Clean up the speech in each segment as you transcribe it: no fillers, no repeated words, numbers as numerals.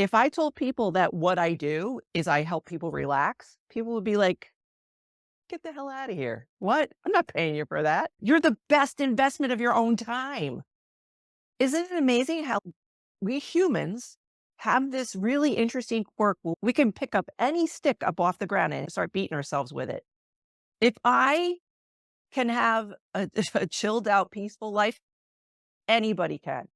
If I told people that what I do is I help people relax, people would be like, get the hell out of here. What? I'm not paying you for that. You're the best investment of your own time. Isn't it amazing how we humans have this really interesting quirk? We can pick up any stick up off the ground and start beating ourselves with it. If I can have a chilled out, peaceful life, anybody can.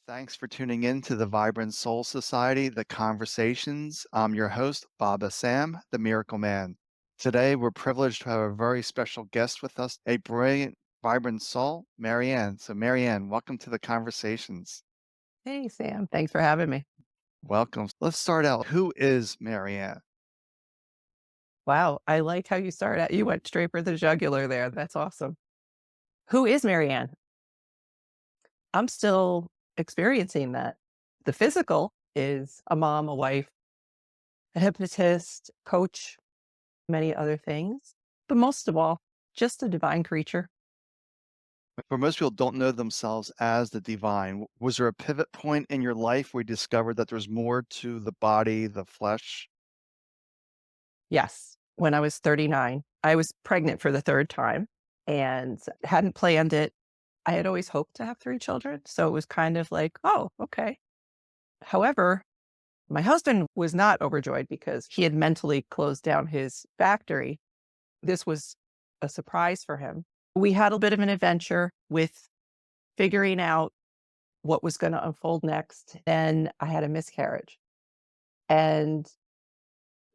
Thanks for tuning in to the Vibrant Soul Society, The Conversations. I'm your host, Baba Sam, the Miracle Man. Today, we're privileged to have a very special guest with us, a brilliant, vibrant soul, Marianne. So, Marianne, welcome to the Conversations. Hey, Sam. Thanks for having me. Welcome. Let's start out. Who is Marianne? Wow. I like how you started out. You went straight for the jugular there. That's awesome. Who is Marianne? I'm still experiencing that. The physical is a mom, a wife, a hypnotist, coach, many other things. But most of all, just a divine creature. For most people, don't know themselves as the divine. Was there a pivot point in your life where you discovered that there's more to the body, the flesh? Yes. When I was 39, I was pregnant for the third time and hadn't planned it. I had always hoped to have three children. So it was kind of like, oh, okay. However, my husband was not overjoyed because he had mentally closed down his factory. This was a surprise for him. We had a bit of an adventure with figuring out what was going to unfold next. Then I had a miscarriage. And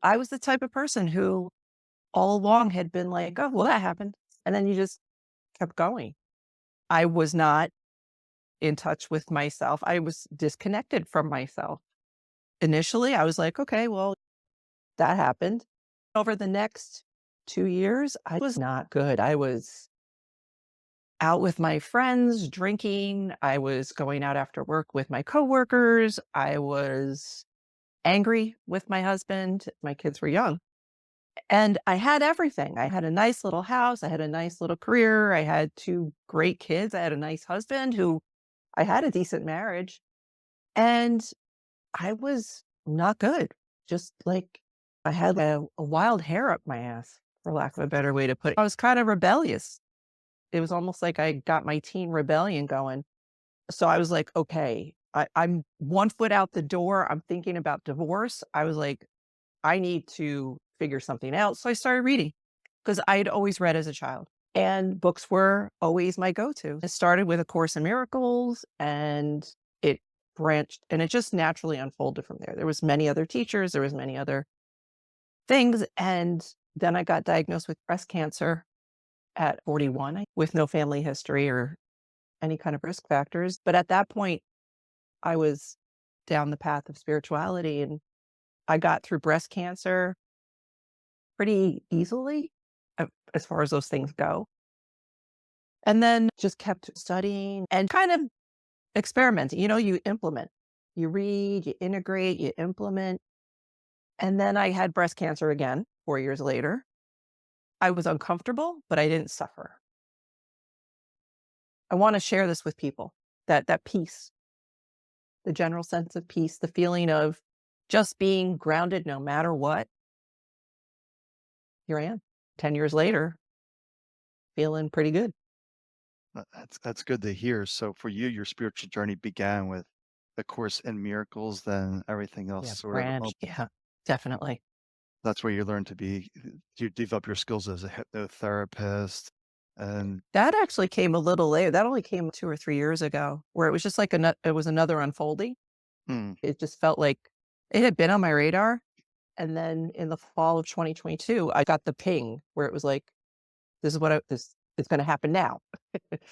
I was the type of person who all along had been like, oh, well, that happened. And then you just kept going. I was not in touch with myself. I was disconnected from myself. Initially, I was like, okay, well, that happened. Over the next 2 years, I was not good. I was out with my friends drinking. I was going out after work with my coworkers. I was angry with my husband. My kids were young. And I had everything. I had a nice little house. I had a nice little career. I had two great kids. I had a nice husband who I had a decent marriage. And I was not good. Just like I had a wild hair up my ass, for lack of a better way to put it. I was kind of rebellious. It was almost like I got my teen rebellion going. So I was like, okay, I'm 1 foot out the door. I'm thinking about divorce. I was like, I need to figure something out. So I started reading because I had always read as a child and books were always my go-to. It started with A Course in Miracles and it branched and it just naturally unfolded from there. There was many other teachers, there was many other things. And then I got diagnosed with breast cancer at 41 with no family history or any kind of risk factors. But at that point, I was down the path of spirituality and I got through breast cancer pretty easily as far as those things go. And then just kept studying and kind of experimenting. You implement, you read, you integrate, you implement. And then I had breast cancer again 4 years later. I was uncomfortable, but I didn't suffer. I want to share this with people that peace, the general sense of peace, the feeling of just being grounded no matter what. Here I am 10 years later, feeling pretty good. That's good to hear. So, for you, your spiritual journey began with the Course in Miracles, then everything else Yeah, sort of. branch. Yeah, definitely. That's where you learn to be, you develop your skills as a hypnotherapist, and That actually came a little later. That only came 2 or 3 years ago, where it was just like it was another unfolding. mm, It just felt like it had been on my radar, and then in the fall of 2022, I got the ping where it was like, "This is this is gonna happen now."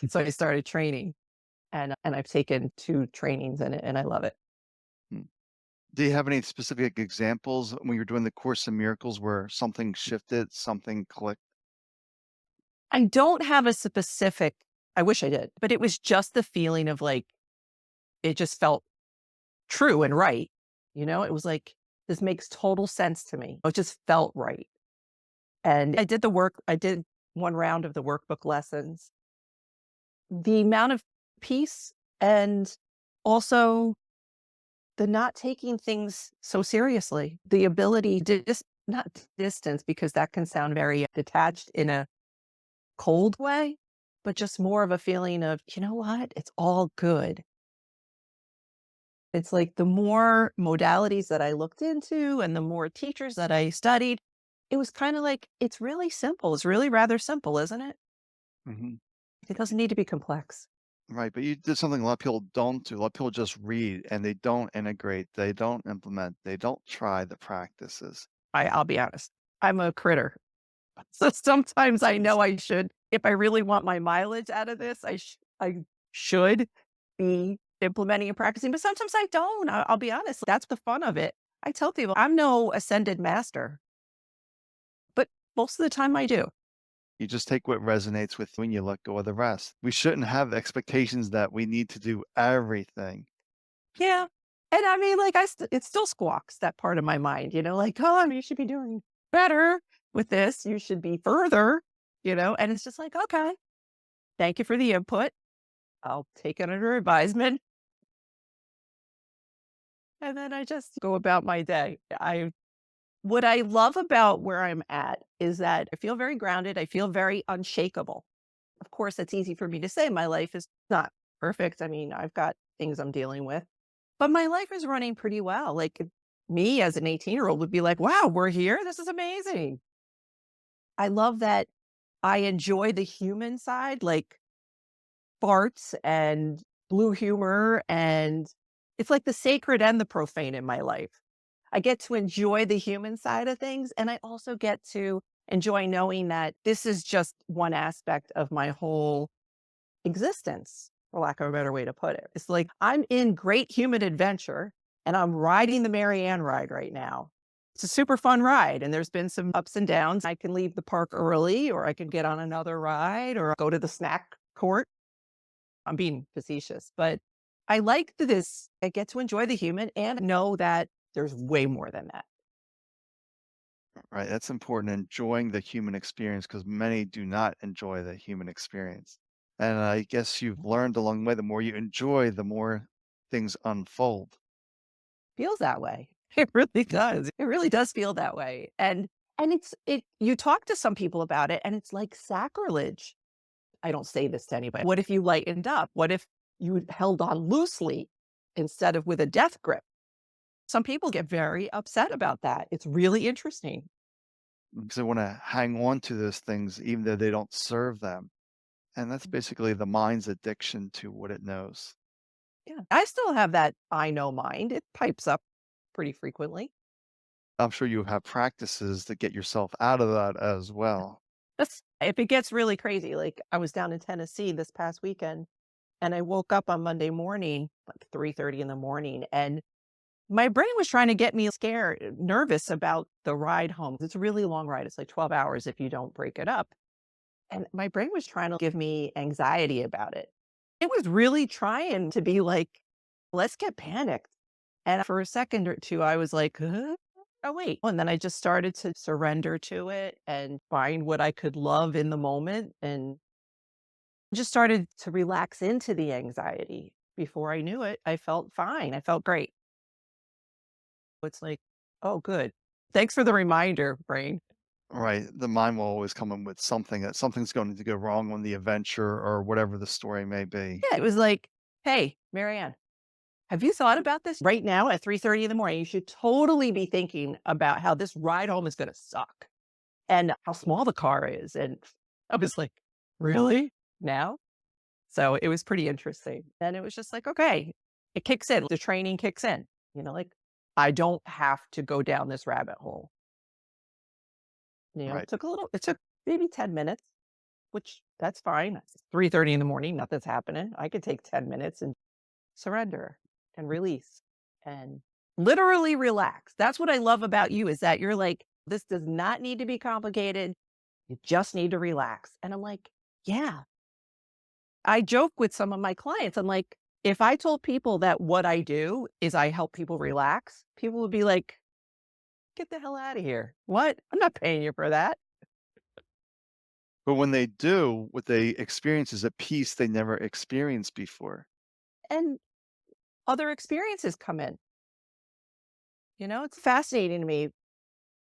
So I started training, and I've taken 2 trainings in it, and I love it. mm. Do you have any specific examples when you're doing the Course in Miracles where something shifted, something clicked? I don't have a specific I wish I did, but it was just the feeling of, like, it just felt true and right, It was like, "This makes total sense to me." It just felt right. And I did the work. I did 1 round of the workbook lessons. The amount of peace and Also, the not taking things so seriously, the ability to just not distance because that can sound very detached in a cold way, but just more of a feeling of, you know what? It's all good. It's like the more modalities that I looked into and the more teachers that I studied, it was kind of like, it's really simple. It's really rather simple, isn't it? Mhm. It doesn't need to be complex. Right, but you did something a lot of people don't do. A lot of people just read and they don't integrate, they don't implement, they don't try the practices. I'll be honest. I'm a critter. So sometimes I know I should, if I really want my mileage out of this, I should be implementing and practicing, but sometimes I don't. I'll be honest. That's the fun of it. I tell people I'm no ascended master, but most of the time I do. You just take what resonates with you and you let go of the rest. We shouldn't have expectations that we need to do everything. Yeah. And I mean, like, it still squawks that part of my mind, like, oh, you should be doing better with this. You should be further, and it's just like, okay, thank you for the input. I'll take it under advisement. And then I just go about my day. What I love about where I'm at is that I feel very grounded. I feel very unshakable. Of course, it's easy for me to say my life is not perfect. I mean, I've got things I'm dealing with, but my life is running pretty well. Like me as an 18-year-old would be like, wow, we're here. This is amazing. I love that I enjoy the human side, like farts and blue humor. And it's like the sacred and the profane in my life. I get to enjoy the human side of things, and I also get to enjoy knowing that this is just one aspect of my whole existence, for lack of a better way to put it. It's like I'm in great human adventure and I'm riding the Marianne ride right now. It's a super fun ride, and there's been some ups and downs. I can leave the park early, or I can get on another ride, or go to the snack court. I'm being facetious, but I like this. I get to enjoy the human and know that there's way more than that. Right, that's important, enjoying the human experience because many do not enjoy the human experience. And I guess you've learned along the way, the more you enjoy, the more things unfold. Feels that way. It really does. It really does feel that way. And you talk to some people about it and it's like sacrilege. I don't say this to anybody. What if you lightened up? What if you held on loosely instead of with a death grip? Some people get very upset about that. It's really interesting. Because they want to hang on to those things even though they don't serve them. And that's basically the mind's addiction to what it knows. Yeah. I still have that I know mind. It pipes up pretty frequently. I'm sure you have practices to get yourself out of that as well. If it gets really crazy, like I was down in Tennessee this past weekend and I woke up on Monday morning, like 3:30 in the morning, and my brain was trying to get me scared, nervous about the ride home. It's a really long ride. It's like 12 hours if you don't break it up. And my brain was trying to give me anxiety about it. It was really trying to be like, let's get panicked. And for a second or two, I was like, huh? Oh, wait. And then I just started to surrender to it and find what I could love in the moment and just started to relax into the anxiety. Before I knew it, I felt fine. I felt great. It's like, oh, good. Thanks for the reminder, brain. Right. The mind will always come in with something that something's going to go wrong on the adventure or whatever the story may be. Yeah, it was like, hey, Marianne, have you thought about this right now at 3:30 in the morning? You should totally be thinking about how this ride home is going to suck and how small the car is. And I was like, really? Now? So it was pretty interesting. And it was just like, okay, it kicks in. The training kicks in, like I don't have to go down this rabbit hole. Right. It took maybe 10 minutes, which that's fine. It's 3:30 in the morning, nothing's happening. I could take 10 minutes and surrender and release and literally relax. That's what I love about you is that you're like, this does not need to be complicated. You just need to relax. And I'm like, yeah. I joke with some of my clients. I'm like, if I told people that what I do is I help people relax, people would be like, get the hell out of here. What? I'm not paying you for that. But when they do, what they experience is a peace they never experienced before. And other experiences come in. It's fascinating to me.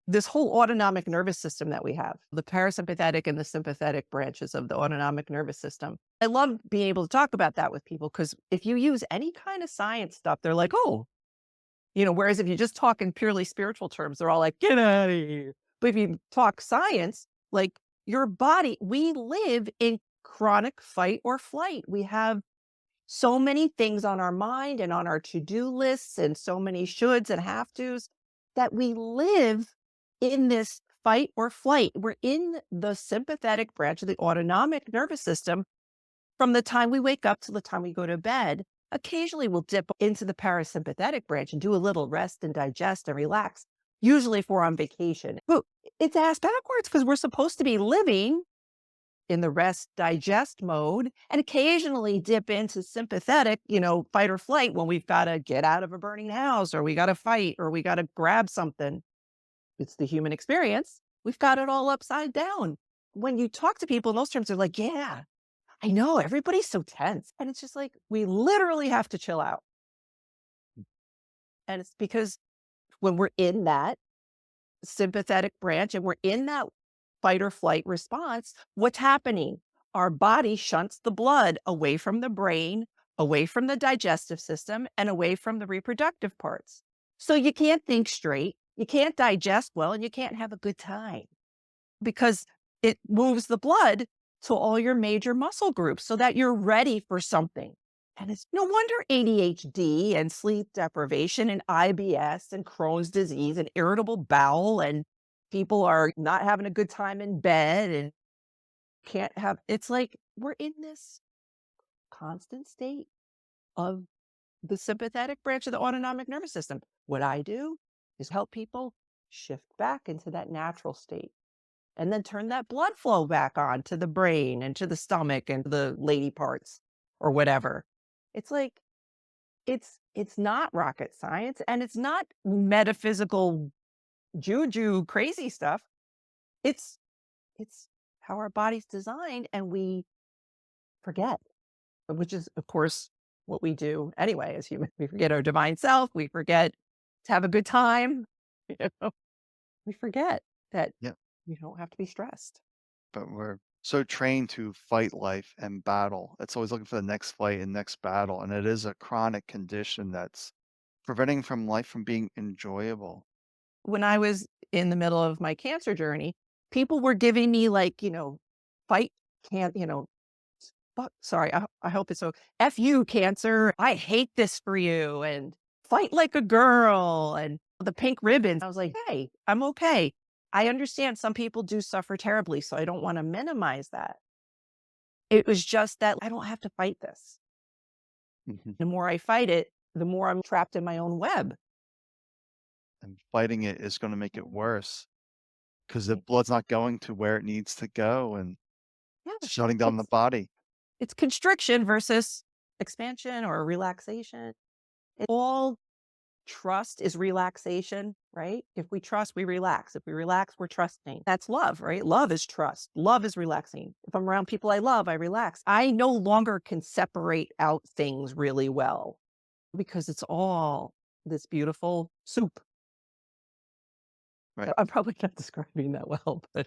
This whole autonomic nervous system that we have, the parasympathetic and the sympathetic branches of the autonomic nervous system. I love being able to talk about that with people because if you use any kind of science stuff, they're like, oh, whereas if you just talk in purely spiritual terms, they're all like, get out of here. But if you talk science, like your body, we live in chronic fight or flight. We have so many things on our mind and on our to-do lists and so many shoulds and have tos that we live in this fight or flight. We're in the sympathetic branch of the autonomic nervous system from the time we wake up to the time we go to bed. Occasionally we'll dip into the parasympathetic branch and do a little rest and digest and relax, usually if we're on vacation. But it's ass backwards because we're supposed to be living in the rest digest mode and occasionally dip into sympathetic, fight or flight when we've got to get out of a burning house or we got to fight or we got to grab something. It's the human experience. We've got it all upside down. When you talk to people in those terms, they're like, yeah, I know everybody's so tense. And it's just like, we literally have to chill out. And it's because when we're in that sympathetic branch and we're in that fight or flight response, what's happening? Our body shunts the blood away from the brain, away from the digestive system, and away from the reproductive parts. So you can't think straight, you can't digest well, and you can't have a good time because it moves the blood to all your major muscle groups so that you're ready for something. And it's no wonder ADHD and sleep deprivation and IBS and Crohn's disease and irritable bowel and people are not having a good time in bed and can't have it's like we're in this constant state of the sympathetic branch of the autonomic nervous system. What I do is help people shift back into that natural state and then turn that blood flow back on to the brain and to the stomach and the lady parts or whatever. It's like it's not rocket science and it's not metaphysical juju crazy stuff. It's it's how our body's designed and we forget, which is of course what we do anyway as humans. We forget our divine self, we forget to have a good time. You know? We forget that Yeah, you don't have to be stressed. but we're so trained to fight life and battle. It's always looking for the next fight and next battle, and it is a chronic condition that's preventing from life from being enjoyable. When I was in the middle of my cancer journey, people were giving me like, fight can't, fuck, sorry, I hope it's so F you, cancer. I hate this for you. And fight like a girl and the pink ribbons. I was like, hey, I'm okay. I understand some people do suffer terribly. So I don't want to minimize that. It was just that I don't have to fight this. Mhm. The more I fight it, the more I'm trapped in my own web. And fighting it is gonna make it worse because the Right. blood's not going to where it needs to go, and it's Yes. shutting down the body. It's constriction versus expansion or relaxation. It all trust is relaxation, right? If we trust, we relax. If we relax, we're trusting. That's love, right? Love is trust. Love is relaxing. If I'm around people I love, I relax. I no longer can separate out things really well because it's all this beautiful soup. Right. I'm probably not describing that well, but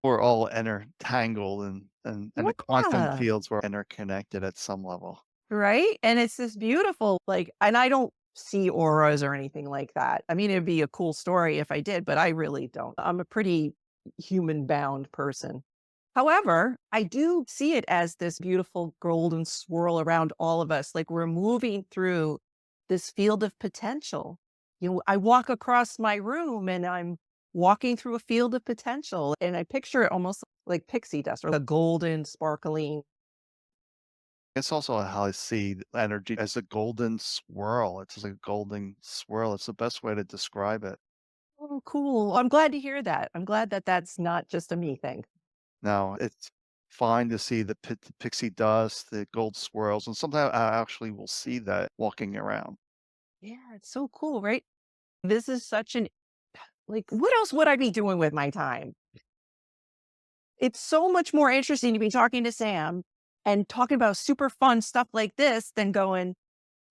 We're all intertangled and the quantum yeah. fields were interconnected at some level. Right? And it's this beautiful, like, and I don't see auras or anything like that. I mean, it'd be a cool story if I did, but I really don't. I'm a pretty human bound person. However, I do see it as this beautiful golden swirl around all of us. Like we're moving through this field of potential. I walk across my room and I'm walking through a field of potential and I picture it almost like pixie dust or a golden, sparkling. It's also how I see the energy as a golden swirl. It's just like a golden swirl. It's the best way to describe it. Oh, cool. I'm glad to hear that. I'm glad that that's not just a me thing. Now, it's fine to see the pixie dust, the gold swirls, and sometimes I actually will see that walking around. Yeah, it's so cool, right? This is such an like, what else would I be doing with my time? It's so much more interesting to be talking to Sam and talking about super fun stuff like this than going,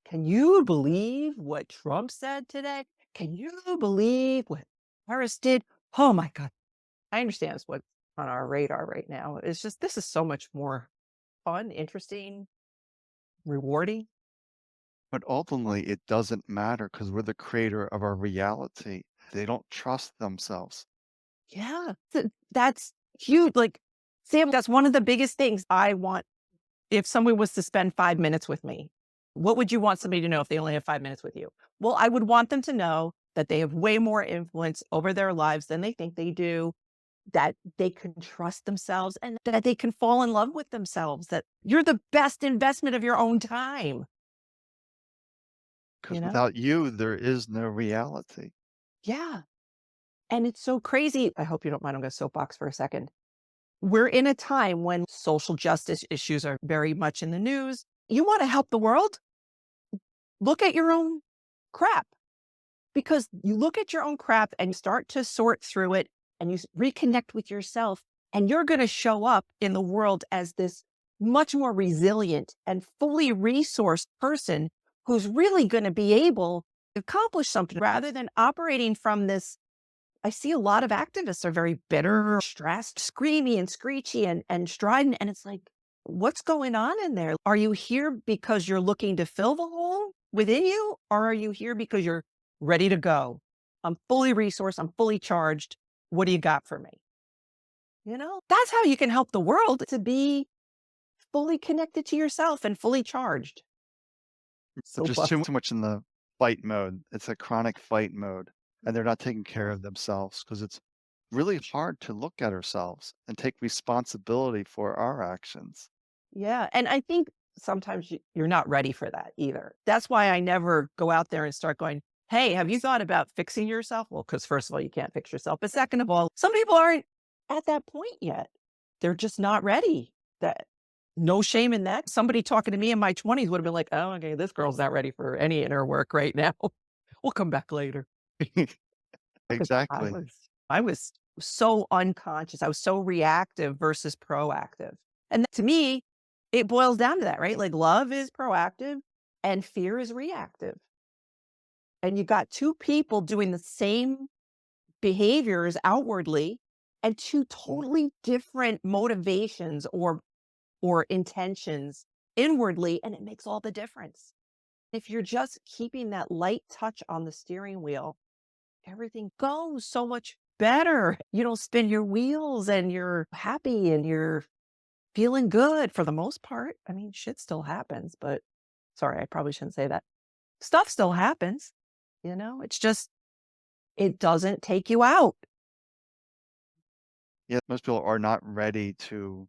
Can you believe what Trump said today? Can you believe what Harris did? Oh my God. I understand it's what's on our radar right now. It's just, this is so much more fun, interesting, rewarding. But ultimately, it doesn't matter because we're the creator of our reality. They don't trust themselves. Yeah. That's huge. Like, Sam, that's one of the biggest things I want. If someone was to spend 5 minutes with me, what would you want somebody to know if they only have 5 minutes with you? Well, I would want them to know that they have way more influence over their lives than they think they do, that they can trust themselves and that they can fall in love with themselves, that you're the best investment of your own time, you Because know? without you, there is no reality. Yeah. And it's so crazy. I hope you don't mind. I'm going to soapbox for a second. We're in a time when social justice issues are very much in the news. You want to help the world? Look at your own crap, because you look at your own crap and you start to sort through it and you reconnect with yourself, and you're going to show up in the world as this much more resilient and fully resourced person who's really going to be able to accomplish something rather than operating from this. I see a lot of activists are very bitter, stressed, screamy and screechy and strident. And it's like, what's going on in there? Are you here because you're looking to fill the hole within you? Or are you here because you're ready to go? I'm fully resourced. I'm fully charged. What do you got for me? That's how you can help the world, to be fully connected to yourself and fully charged. But So, just too much in the fight mode. It's a chronic fight mode, and they're not taking care of themselves because it's really hard to look at ourselves and take responsibility for our actions. yeah, and I think sometimes you're not ready for that either. That's why I never go out there and start going, "Hey, have you thought about fixing yourself?" Well, because first of all, you can't fix yourself, but second of all, some people aren't at that point yet. They're just not ready. That No shame in that. Somebody talking to me in my 20s would have been like, "Oh, okay, this girl's not ready for any inner work right now. We'll come back later." Because Exactly. I was so unconscious. I was so reactive versus proactive. And to me, it boils down to that, right? Like, love is proactive and fear is reactive. And you got two people doing the same behaviors outwardly and two Mm, totally different motivations or intentions inwardly, and it makes all the difference. If you're just keeping that light touch on the steering wheel, everything goes so much better. You don't spin your wheels and you're happy and you're feeling good for the most part. I mean, shit still happens, but sorry, I probably shouldn't say that. Stuff still happens, it's just, it doesn't take you out. yeah, most people are not ready to,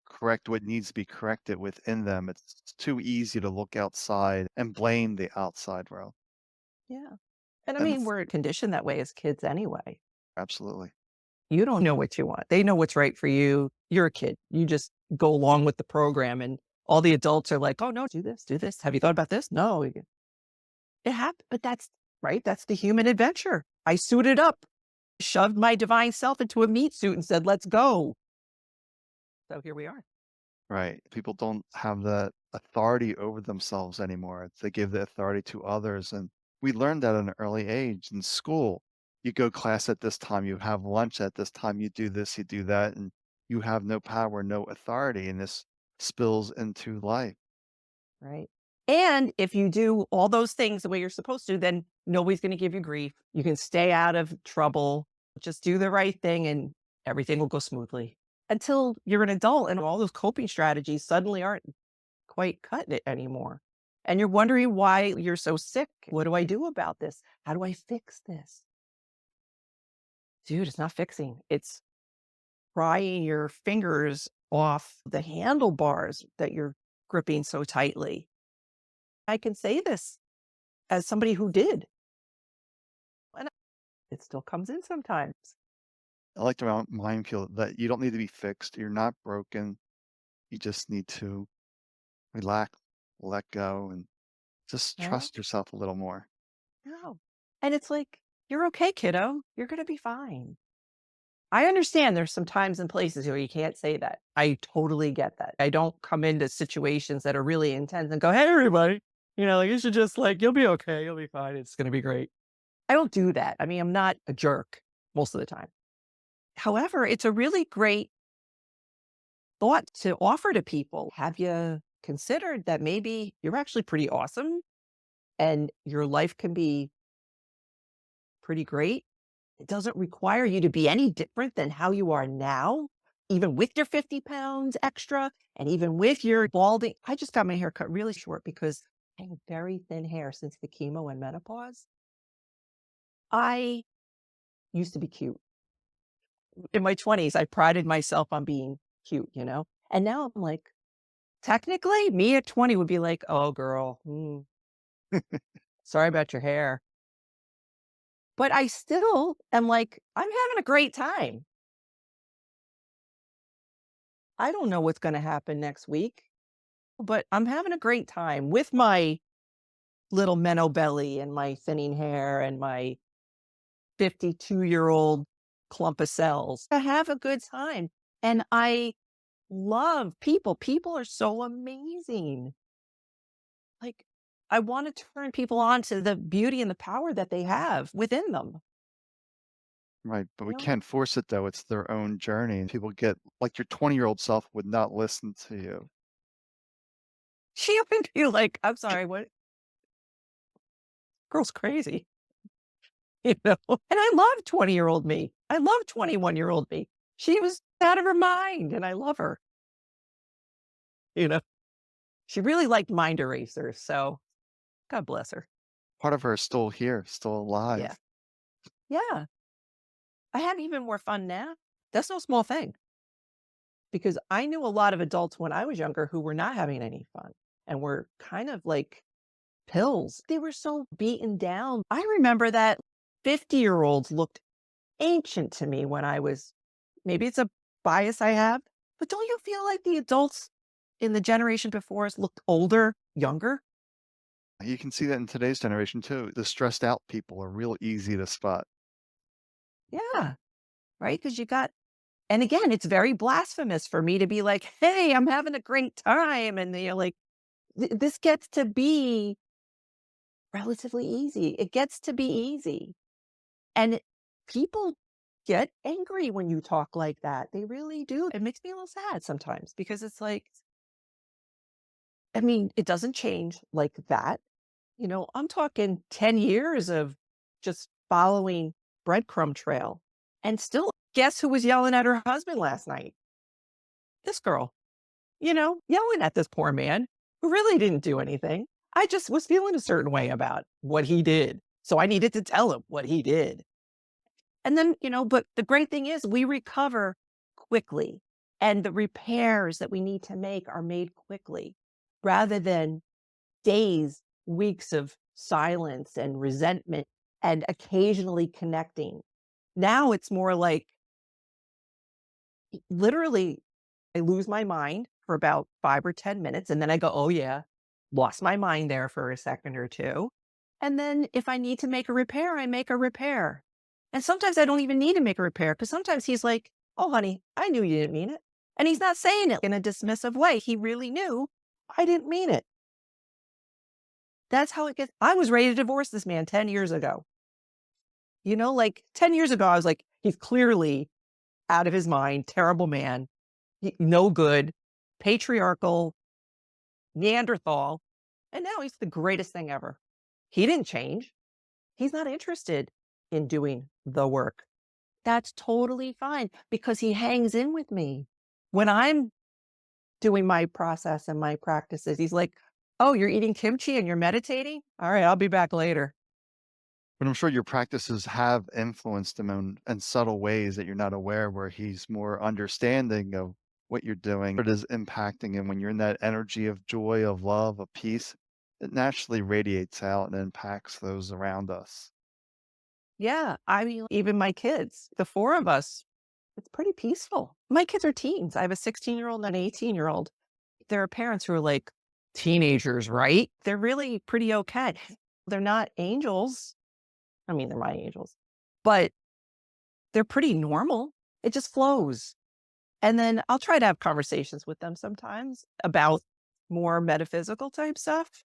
correct what needs to be corrected within them. It's too easy to look outside and blame the outside world. Yeah. And I And mean, we're conditioned that way as kids anyway. absolutely. You don't know what you want. They know what's right for you. You're a kid. You just go along with the program, and all the adults are like, "Oh no, do this, do this. Have you thought about this?" No, it happened, but that's right. That's the human adventure. I suited up, shoved my divine self into a meat suit and said, "Let's go." So here we are. Right. People don't have that authority over themselves anymore. They give the authority to others. And we learned that at an early age in school. You go class at this time, you have lunch at this time, you do this, you do that, and you have no power, no authority. And this spills into life. Right. And if you do all those things the way you're supposed to, then nobody's going to give you grief. You can stay out of trouble. Just do the right thing and everything will go smoothly until you're an adult and all those coping strategies suddenly aren't quite cutting it anymore. And you're wondering why you're so sick. What do I do about this? How do I fix this? Dude, it's not fixing. It's prying your fingers off the handlebars that you're gripping so tightly. I can say this as somebody who did, and it still comes in sometimes. I like to remind people that you don't need to be fixed. You're not broken. You just need to relax, let go, and just No, trust yourself a little more. no. And it's like, "You're okay, kiddo. You're gonna be fine." I understand there's some times and places where you can't say that. I totally get that. I don't come into situations that are really intense and go, "Hey, everybody." Like you should just like, you'll be okay. You'll be fine. It's going to be great. I don't do that. I mean, I'm not a jerk most of the time. However, it's a really great thought to offer to people. Have you considered that maybe you're actually pretty awesome and your life can be pretty great? It doesn't require you to be any different than how you are now, even with your 50 pounds extra and even with your balding. I just got my hair cut really short because I have very thin hair since the chemo and menopause. I used to be cute. In my 20s, I prided myself on being cute. And now I'm like, technically, me at 20 would be like, oh, girl, sorry about your hair. But I still am like, I'm having a great time. I don't know what's going to happen next week, but I'm having a great time with my little minnow belly and my thinning hair and my 52-year-old clump of cells. I have a good time. And I love people. People are so amazing. Like, I want to turn people on to the beauty and the power that they have within them. Right, but You we know, can't force it though. It's their own journey. And people get like your 20-year-old self would not listen to you. she would be like, I'm sorry, what? Girl's crazy. And I love 20-year-old me. I love 21-year-old me. She was out of her mind and I love her. You know, she really liked mind erasers. So God bless her. Part of her is still here, still Yeah. alive. Yeah. I have even more fun now. That's no small thing because I knew a lot of adults when I was younger who were not having any fun and were kind of like pills. They were so beaten down. I remember that 50-year-olds looked ancient to me when I was, maybe it's a bias I have, but don't you feel like the adults in the generation before us looked older, younger? You can see that in today's generation too. The stressed out people are real easy to spot. Yeah. Right. Because you got, and again, it's very blasphemous for me to be like, hey, I'm having a great time. And you're like, this gets to be relatively easy. It gets to be easy. And people get angry when you talk like that. They really do. It makes me a little sad sometimes because it's like, I mean, it doesn't change like that. I'm talking 10 years of just following breadcrumb trail. And still, guess who was yelling at her husband last night? This girl, yelling at this poor man who really didn't do anything. I just was feeling a certain way about what he did. So I needed to tell him what he did. And then, but the great thing is we recover quickly and the repairs that we need to make are made quickly rather than days, weeks of silence and resentment and occasionally connecting. Now it's more like literally I lose my mind for about 5 or 10 minutes and then I go, "Oh yeah, lost my mind there for a second or two." And then if I need to make a repair, I make a repair. And sometimes I don't even need to make a repair because sometimes he's like, "Oh honey, I knew you didn't mean it." And he's not saying it in a dismissive way. He really knew I didn't mean it. That's how it gets. I was ready to divorce this man 10 years ago. Like 10 years ago, I was like, he's clearly out of his mind, terrible man, no good, patriarchal, Neanderthal. And now he's the greatest thing ever. He didn't change. He's not interested in doing the work. That's totally fine because he hangs in with me. When I'm doing my process and my practices, he's like, oh, you're eating kimchi and you're meditating? All right, I'll be back later. But I'm sure your practices have influenced him in subtle ways that you're not aware, where he's more understanding of what you're doing. It is impacting him when you're in that energy of joy, of love, of peace. It naturally radiates out and impacts those around us. Yeah. I mean, even my kids, the four of us, it's pretty peaceful. My kids are teens. I have a 16-year-old and an 18-year-old. There are parents who are like, teenagers, right? They're really pretty okay. They're not angels. I mean, they're my angels, but they're pretty normal. It just flows. And then I'll try to have conversations with them sometimes about more metaphysical type stuff.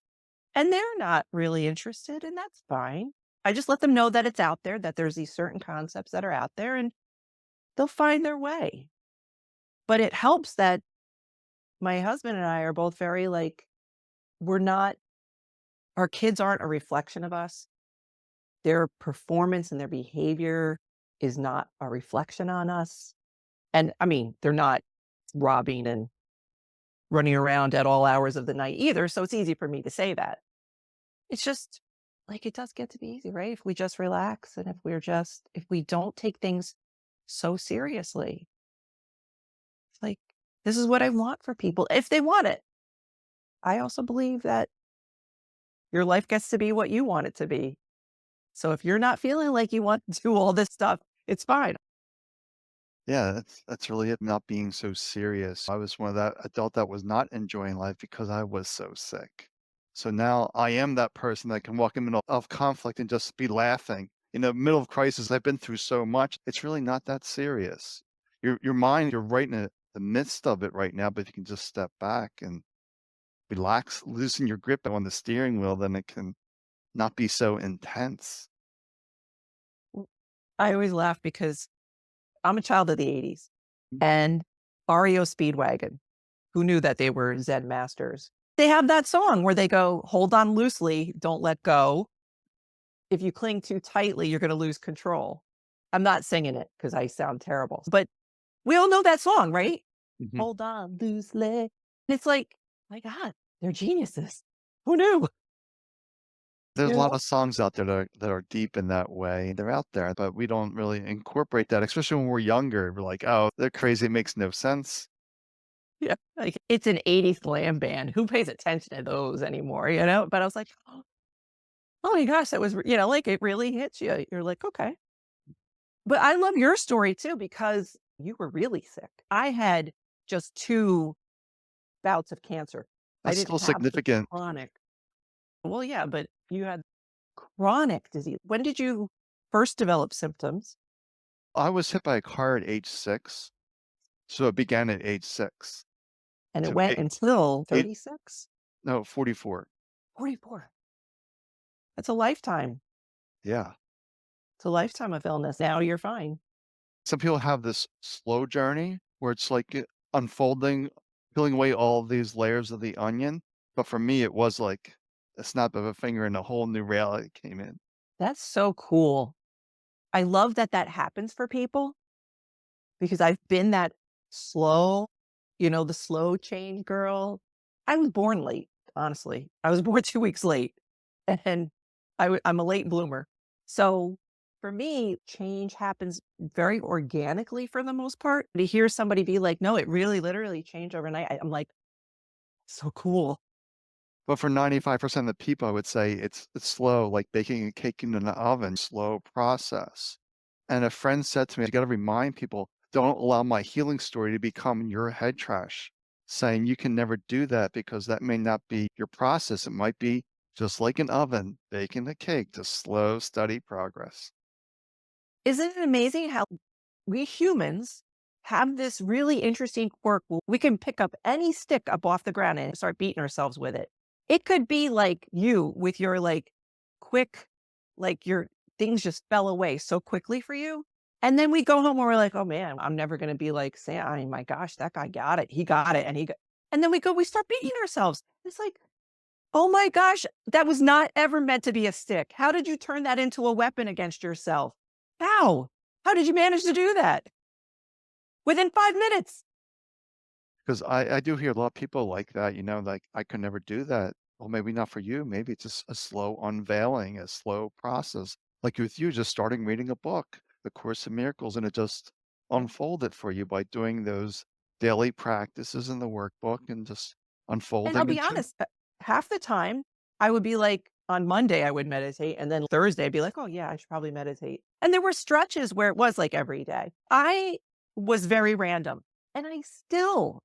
And they're not really interested, and that's fine. I just let them know that it's out there, that there's these certain concepts that are out there, and they'll find their way. But it helps that my husband and I are both very like, we're not, our kids aren't a reflection of us. Their performance and their behavior is not a reflection on us. And I mean, they're not robbing and running around at all hours of the night either. So it's easy for me to say that. It's just like it does get to be easy, right? If we just relax and if we don't take things so seriously, it's like, this is what I want for people if they want it. I also believe that your life gets to be what you want it to be. So if you're not feeling like you want to do all this stuff, it's fine. Yeah, that's really it, not being so serious. I was one of that adult that was not enjoying life because I was so sick. So now I am that person that can walk in the middle of conflict and just be laughing. In the middle of crisis, I've been through so much. It's really not that serious. Your mind, you're right in the midst of it right now, but if you can just step back and relax, loosen your grip on the steering wheel, then it can not be so intense. I always laugh because I'm a child of the 80s Mm. and REO Speedwagon, who knew that they were Zen masters? They have that song where they go, hold on loosely, don't let go. If you cling too tightly, you're going to lose control. I'm not singing it because I sound terrible, but we all know that song, right? Mhm. Hold on loosely. And it's like, my God, they're geniuses. Who knew? There's a You lot know? of songs out there that are deep in that way. They're out there, but we don't really incorporate that, especially when we're younger. We're like, "Oh, they're crazy, it makes no sense." Yeah. Like it's an 80s glam band. Who pays attention to those anymore? You know? But I was like, oh my gosh, that was, like it really hits you. You're like, okay. But I love your story too because you were really sick. I had just 2 bouts of cancer. I That's didn't still have the significant. chronic. Well, yeah, but you had chronic disease. When did you first develop symptoms? I was hit by a car at age 6, so it began at age 6. And it So went until eight 36? no, 44. 44. That's a lifetime. Yeah. It's a lifetime of illness. Now you're fine. Some people have this slow journey where it's like unfolding, peeling away all of these layers of the onion, but for me, it was like a snap of a finger and a whole new reality came in. That's so cool. I love that that happens for people because I've been that slow, the slow change girl. I was born late, honestly. I was born 2 weeks late, and I'm a late bloomer. So, for me, change happens very organically for the most part. To hear somebody be like, "No, it really literally changed overnight," I'm like, "So cool." But for 95% of the people, I would say it's slow, like baking a cake in an oven, slow process. And a friend said to me, "You gotta remind people, don't allow my healing story to become your head trash." Saying you can never do that because that may not be your process. It might be just like an oven, baking a cake, just slow, steady progress. Isn't it amazing how we humans have this really interesting quirk. We can pick up any stick up off the ground and start beating ourselves with it. It could be like you with your like quick, like your things just fell away so quickly for you. And then we go home and we're like, oh man, I'm never going to be like Sam. I mean, my gosh, that guy got it. He got it. And then we start beating ourselves. It's like, oh my gosh, that was not ever meant to be a stick. How did you turn that into a weapon against yourself? How? How did you manage to do that? Within 5 minutes. Because I do hear a lot of people like that, like, "I could never do that." Well, maybe not for you. Maybe it's just a slow unveiling, a slow process. Like with you just starting reading a book, The Course in Miracles, and it just unfolded for you by doing those daily practices in the workbook and just And I'll unfolding be into honest, half the time, I would be like on Monday, I would meditate, and then Thursday, I'd be like, "Oh, yeah, I should probably meditate." And there were stretches where it was like every day. I was very random, and I still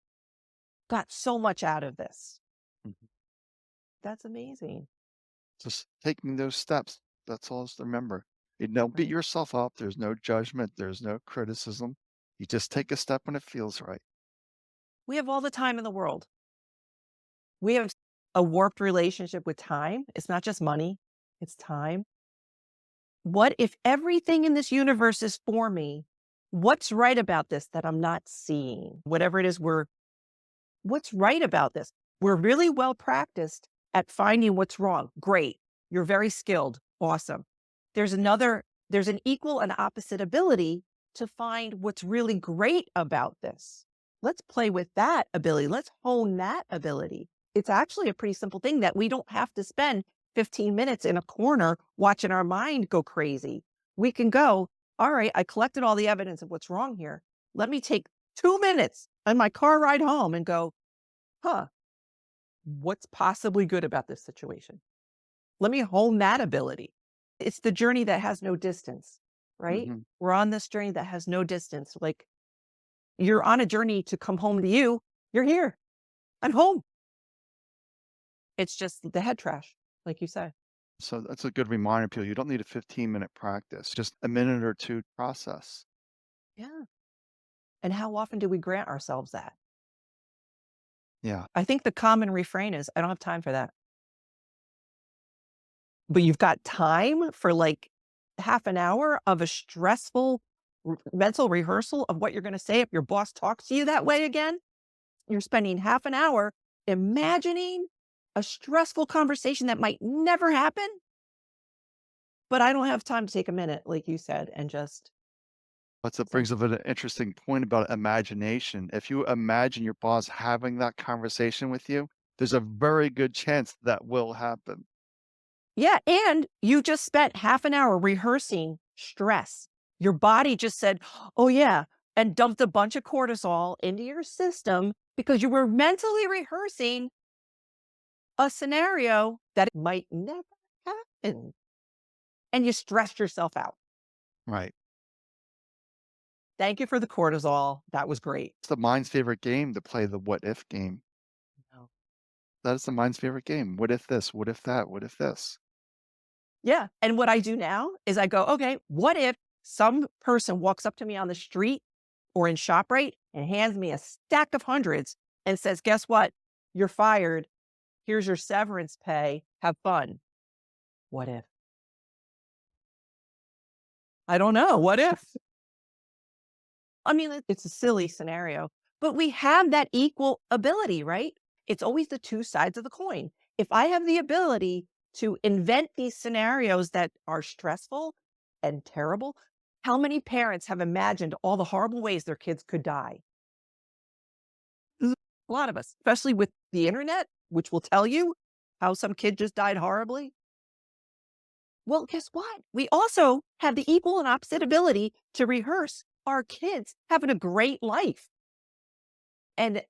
got so much out of this. Mhm. That's amazing, Just taking those steps. That's all to remember. You don't beat right? yourself up. There's no judgment. There's no criticism. You just take a step when it feels right. We have all the time in the world. We have a warped relationship with time. It's not just money, it's time. What if everything in this universe is for me? What's right about this that I'm not seeing? Whatever it is, what's right about this? We're really well practiced at finding what's wrong. Great. You're very skilled. Awesome. There's an equal and opposite ability to find what's really great about this. Let's play with that ability. Let's hone that ability. It's actually a pretty simple thing that we don't have to spend 15 minutes in a corner watching our mind go crazy. We can go, all right, I collected all the evidence of what's wrong here. Let me take 2 minutes on my car ride home and go, huh, what's possibly good about this situation? Let me hone that ability. It's the journey that has no distance, right? Mhm. We're on this journey that has no distance. Like you're on a journey to come home to you. You're here. I'm home. It's just the head trash, like you say. So that's a good reminder to people. You don't need a 15-minute practice, just a minute or two process. Yeah. And how often do we grant ourselves that? Yeah. I think the common refrain is, I don't have time for that. But you've got time for like half an hour of a stressful mental rehearsal of what you're going to say if your boss talks to you that way again. You're spending half an hour imagining a stressful conversation that might never happen. But I don't have time to take a minute, like you said, and just That say, brings up an interesting point about imagination. If you imagine your boss having that conversation with you, there's a very good chance that will happen. yeah. And you just spent half an hour rehearsing stress. Your body just said, oh, yeah, and dumped a bunch of cortisol into your system because you were mentally rehearsing a scenario that might never happen. And you stressed yourself out. Right. Thank you for the cortisol. That was great. It's the mind's favorite game to play the what if game. No. That is the mind's favorite game. What if this? What if that? What if this? Yeah. And what I do now is I go, okay, what if some person walks up to me on the street or in ShopRite and hands me a stack of hundreds and says, guess what? You're fired. Here's your severance pay. Have fun. What if? I don't know. What if? I mean, it's a silly scenario, but we have that equal ability, right? It's always the two sides of the coin. If I have the ability to invent these scenarios that are stressful and terrible, how many parents have imagined all the horrible ways their kids could die? A lot of us, especially with the internet, which will tell you how some kid just died horribly. Well, guess what? We also have the equal and opposite ability to rehearse our kids having a great life and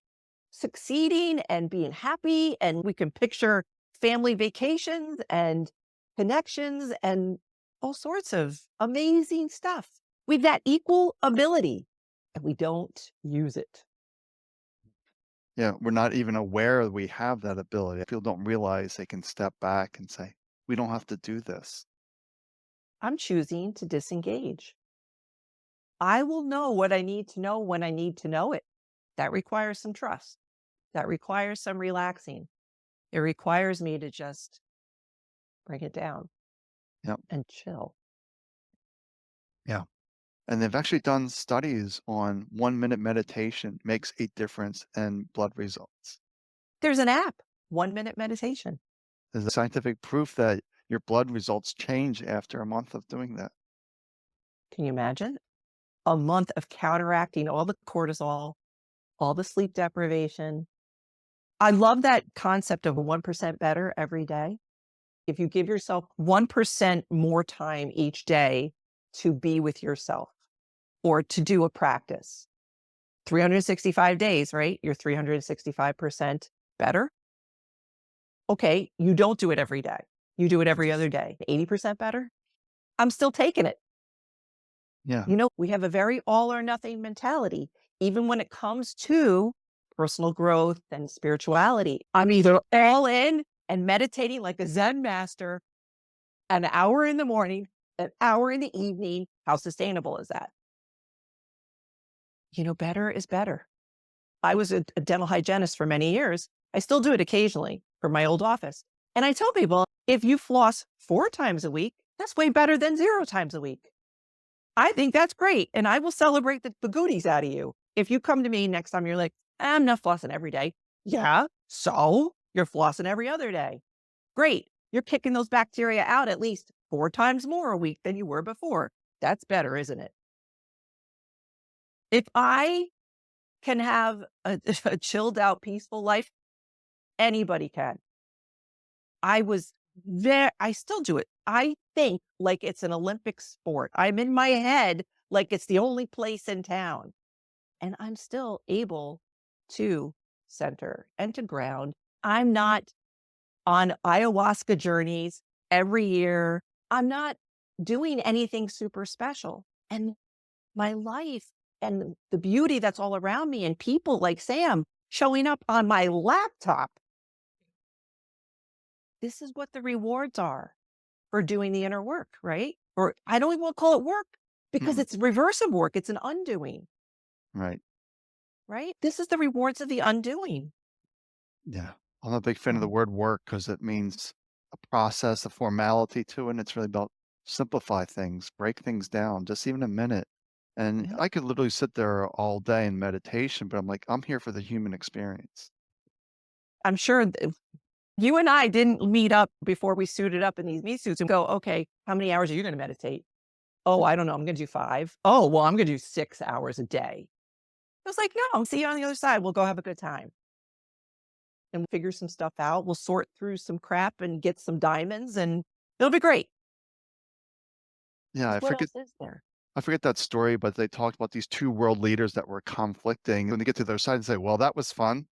succeeding and being happy. And we can picture family vacations and connections and all sorts of amazing stuff. We've that equal ability and we don't use it. Yeah, we're not even aware we have that ability. People don't realize they can step back and say, we don't have to do this. I'm choosing to disengage. I will know what I need to know when I need to know it. That requires some trust. That requires some relaxing. It requires me to just bring it down Yeah. and chill. Yeah. And they've actually done studies on 1 minute meditation makes a difference in blood results. There's an app, 1 minute meditation. There's scientific proof that your blood results change after a month of doing that. Can you imagine? A month of counteracting all the cortisol, all the sleep deprivation. I love that concept of 1% better every day. If you give yourself 1% more time each day to be with yourself or to do a practice, 365 days, right? You're 365% better. Okay, you don't do it every day. You do it every other day. 80% better. I'm still taking it. Yeah. You know, we have a very all or nothing mentality, even when it comes to personal growth and spirituality. I'm either all in and meditating like a Zen master, an hour in the morning, an hour in the evening. How sustainable is that? You know, better is better. I was a dental hygienist for many years. I still do it occasionally. for my old office. And I tell people, if you floss 4 times a week, that's way better than 0 times a week. I think that's great. And I will celebrate the goodies out of you. If you come to me next time, you're like, I'm not flossing every day. Yeah. So you're flossing every other day. Great. You're kicking those bacteria out at least 4 times more a week than you were before. That's better, isn't it? If I can have a chilled out, peaceful life, anybody can. I was there. I still do it. I think like it's an Olympic sport. I'm in my head like it's the only place in town. And I'm still able to center and to ground. I'm not on ayahuasca journeys every year. I'm not doing anything super special. And my life and the beauty that's all around me and people like Sam showing up on my laptop. This is what the rewards are for doing the inner work, right? Or I don't even want to call it work because Mm, it's reverse of work. It's an undoing, right. right? This is the rewards of the undoing. Yeah. I'm a big fan of the Mm. word work because it means a process, a formality to it. And it's really about simplify things, break things down, just even a minute. And Yeah. I could literally sit there all day in meditation, but I'm like, I'm here for the human experience. I'm sure you and I didn't meet up before we suited up in these meat suits and go, okay, how many hours are you going to meditate? Oh, I don't know. I'm going to do 5. Oh, well, I'm going to do 6 hours a day. I was like, no, see you on the other side. We'll go have a good time and figure some stuff out. We'll sort through some crap and get some diamonds and it'll be great. Yeah, Because what else is there? I forget that story, but they talked about these two world leaders that were conflicting. When they get to their side and say, well, that was fun.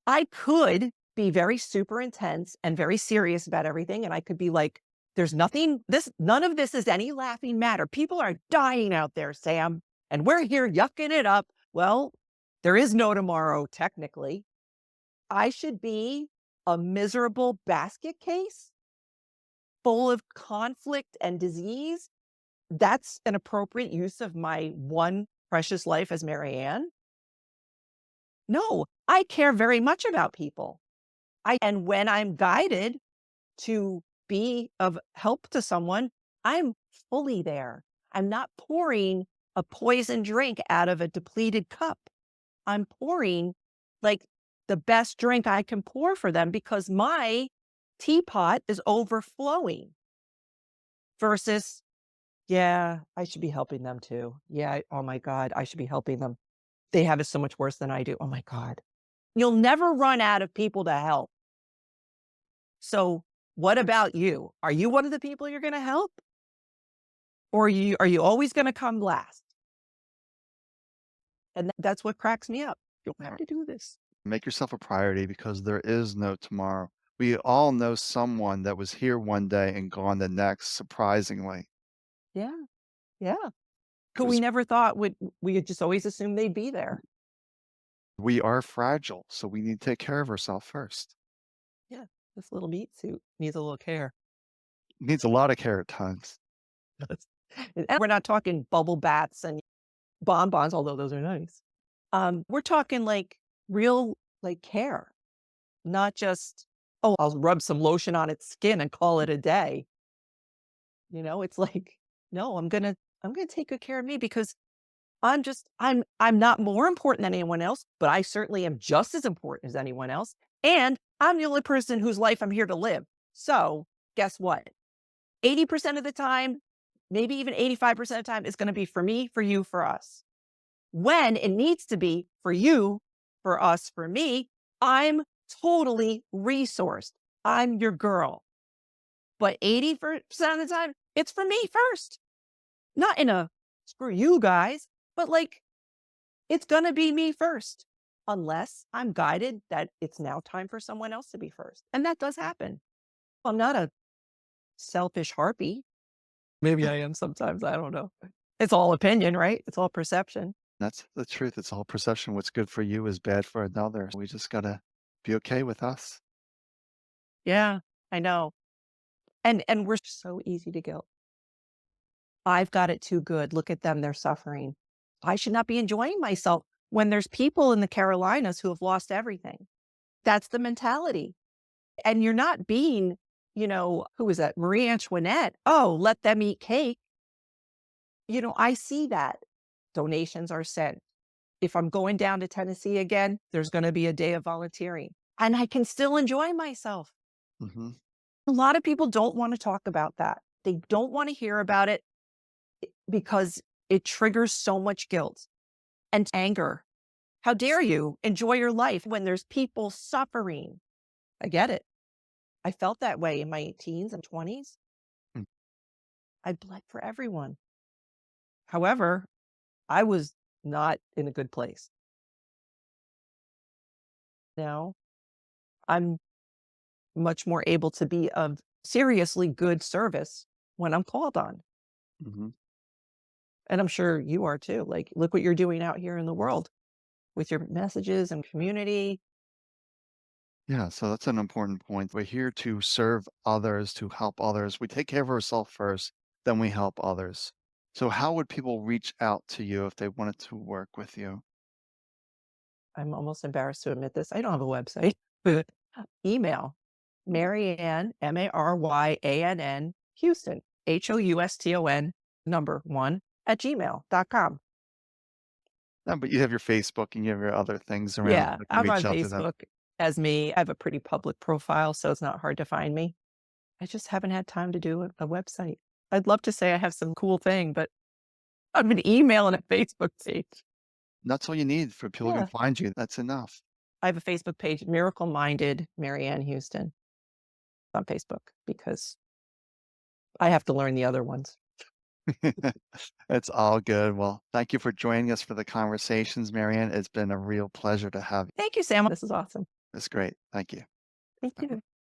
I could be very super intense and very serious about everything. And I could be like, there's nothing, none of this is any laughing matter. People are dying out there, Sam, and we're here yucking it up. Well, there is no tomorrow, technically. I should be a miserable basket case full of conflict and disease. That's an appropriate use of my one precious life as Marianne. No, I care very much about people. And when I'm guided to be of help to someone, I'm fully there. I'm not pouring a poison drink out of a depleted cup. I'm pouring like the best drink I can pour for them because my teapot is overflowing versus, yeah, I should be helping them too. Yeah. Oh my God, I should be helping them. They have it so much worse than I do. Oh my God. You'll never run out of people to help. So what about you? Are you one of the people you're going to help? Or are you always going to come last? And that's what cracks me up. You don't have to do this. Make yourself a priority because there is no tomorrow. We all know someone that was here one day and gone the next, surprisingly. Yeah. Yeah. Who we Because never thought we had just always assumed they'd be there. we are fragile, so we need to take care of ourselves first. Yeah. This little meat suit needs a little care. Needs a lot of care at times. And we're not talking bubble baths and bonbons, although those are nice. We're talking like real like care, not just, oh, I'll rub some lotion on its skin and call it a day. It's like, no, I'm gonna take good care of me because I'm not more important than anyone else, but I certainly am just as important as anyone else. And I'm the only person whose life I'm here to live. So guess what? 80% of the time, maybe even 85% of the time, is going to be for me, for you, for us. When it needs to be for you, for us, for me, I'm totally resourced. I'm your girl. But 80% of the time, it's for me first. Not in a screw you guys, but like it's going to be me first, unless I'm guided that it's now time for someone else to be first. And that does happen. I'm not a selfish harpy. Maybe I am sometimes. I don't know. It's all opinion, right? It's all perception. That's the truth. It's all perception. What's good for you is bad for another. We just gotta be okay with us. Yeah, I know. And we're so easy to guilt. I've got it too good. Look at them. They're suffering. I should not be enjoying myself when there's people in the Carolinas who have lost everything. That's the mentality. And you're not being, who was that? Marie Antoinette. Oh, let them eat cake. I see that. Donations are sent. If I'm going down to Tennessee again, there's going to be a day of volunteering and I can still enjoy myself. Hmm. A lot of people don't want to talk about that. They don't want to hear about it because it triggers so much guilt and anger. How dare you enjoy your life when there's people suffering? I get it. I felt that way in my teens and 20s. I bled for everyone. However, I was not in a good place. Now I'm much more able to be of seriously good service when I'm called on. Hmm. And I'm sure you are too. Like, look what you're doing out here in the world with your messages and community. Yeah, so that's an important point. We're here to serve others, to help others. We take care of ourselves first, then we help others. So, how would people reach out to you if they wanted to work with you? I'm almost embarrassed to admit this. I don't have a website, but email Marianne, Maryann, Houston, Houston, number one at gmail.com. No, but you have your Facebook and you have your other things around Yeah, that can I'm on reach out to them. Facebook as me. I have a pretty public profile, so it's not hard to find me. I just haven't had time to do a website. I'd love to say I have some cool thing, but I'm an email and a Facebook page. That's all you need for people can Yeah. find you. That's enough. I have a Facebook page, Miracle Minded Marianne Houston on Facebook because I have to learn the other ones. It's all good. Well, thank you for joining us for the conversations, Marianne. It's been a real pleasure to have you. Thank you, Sam. This is awesome. It's great. Thank you. Thank you.